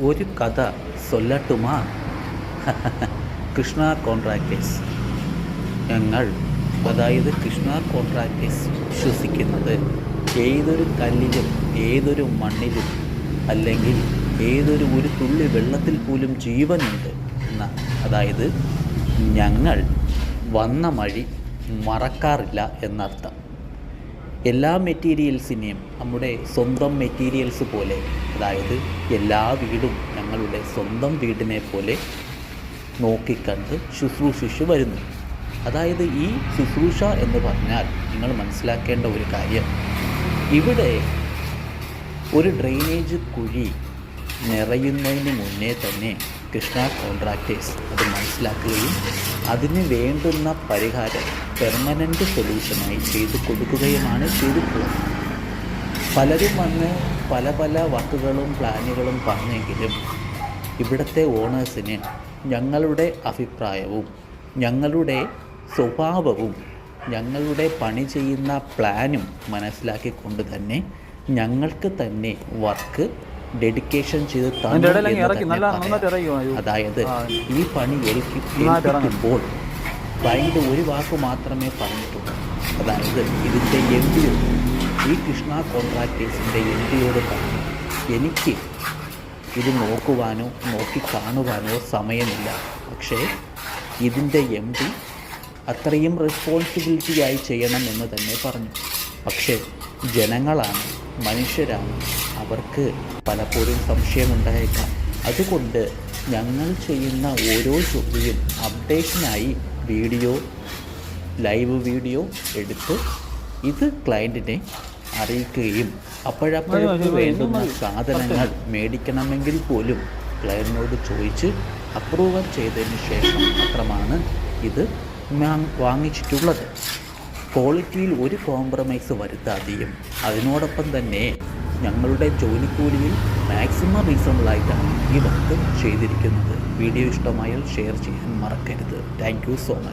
ഒരു കഥ സൊല്ലട്ടുമാ. കൃഷ്ണ കോൺട്രാക്ടേഴ്സ്. ഞങ്ങൾ, അതായത് കൃഷ്ണ കോൺട്രാക്ടേഴ്സ്, വിശ്വസിക്കുന്നത് ഏതൊരു കല്ലിലും ഏതൊരു മണ്ണിലും അല്ലെങ്കിൽ ഒരു തുള്ളി വെള്ളത്തിൽ പോലും ജീവനുണ്ട് എന്നാണ്. അതായത് ഞങ്ങൾ വന്ന വഴി മറക്കാറില്ല എന്നർത്ഥം. എല്ലാ മെറ്റീരിയൽസിനെയും നമ്മുടെ സ്വന്തം മെറ്റീരിയൽസ് പോലെ, അതായത് എല്ലാ വീടും ഞങ്ങളുടെ സ്വന്തം വീടിനെ പോലെ നോക്കിക്കണ്ട് ശുശ്രൂഷിച്ചു വരുന്നു. അതായത് ഈ ശുശ്രൂഷ എന്ന് പറഞ്ഞാൽ നിങ്ങൾ മനസ്സിലാക്കേണ്ട ഒരു കാര്യം, ഇവിടെ ഒരു ഡ്രെയിനേജ് കുഴി നിറയുന്നതിന് മുന്നേ തന്നെ കൃഷ്ണ കോൺട്രാക്ടേഴ്സ് അത് മനസ്സിലാക്കുകയും അതിന് വേണ്ടുന്ന പരിഹാരം പെർമനൻ്റ് സൊല്യൂഷനായി ചെയ്തു കൊടുക്കുകയുമാണ് ചെയ്തിട്ടുള്ളത്. പലരും വന്ന് പല പല വർക്കുകളും പ്ലാനുകളും പറഞ്ഞെങ്കിലും ഇവിടുത്തെ ഓണേഴ്സിന് ഞങ്ങളുടെ അഭിപ്രായവും ഞങ്ങളുടെ സ്വഭാവവും ഞങ്ങളുടെ പണി ചെയ്യുന്ന പ്ലാനും മനസ്സിലാക്കിക്കൊണ്ട് തന്നെ ഞങ്ങൾക്ക് തന്നെ വർക്ക് ഡെഡിക്കേഷൻ ചെയ്ത് അതായത് ഈ പണി ഏൽപ്പിക്കുമ്പോൾ ക്ലയൻറ്റ് ഒരു വാക്ക് മാത്രമേ പറഞ്ഞിട്ടുള്ളൂ. അതായത് ഇതിൻ്റെ MD ഈ കൃഷ്ണ കോൺട്രാക്ടേഴ്സിൻ്റെ MDയോട് പറഞ്ഞു, എനിക്ക് ഇത് നോക്കുവാനോ നോക്കിക്കാണുവാനോ സമയമില്ല, പക്ഷേ ഇതിൻ്റെ MD അത്രയും റെസ്പോൺസിബിലിറ്റിയായി ചെയ്യണം എന്ന് തന്നെ പറഞ്ഞു. പക്ഷേ ജനങ്ങളാണ്, മനുഷ്യരാണ്, അവർക്ക് പലപ്പോഴും സംശയമുണ്ടായേക്കാം. അതുകൊണ്ട് ഞങ്ങൾ ചെയ്യുന്ന ഓരോ ജോലിയും അപ്ഡേഷനായി ലൈവ് വീഡിയോ എടുത്ത് ഇത് ക്ലയൻറ്റിനെ അറിയിക്കുകയും അപ്പോഴപ്പോഴേക്ക് വേണ്ടുന്ന സാധനങ്ങൾ മേടിക്കണമെങ്കിൽ പോലും ക്ലയൻറ്റിനോട് ചോദിച്ച് അപ്രൂവൽ ചെയ്തതിന് ശേഷം മാത്രമാണ് ഇത് വാങ്ങിച്ചിട്ടുള്ളത്. ക്വാളിറ്റിയിൽ ഒരു കോംപ്രമൈസ് വരുത്താതെയും അതിനോടൊപ്പം തന്നെ ഞങ്ങളുടെ ജോലിക്കൂലിയിൽ മാക്സിമം റീസണബിളായിട്ടാണ് ഈ വർക്ക് ചെയ്തിരിക്കുന്നത്. വീഡിയോ ഇഷ്ടമായാൽ ഷെയർ ചെയ്യാൻ മറക്കരുത്. Thank you so much.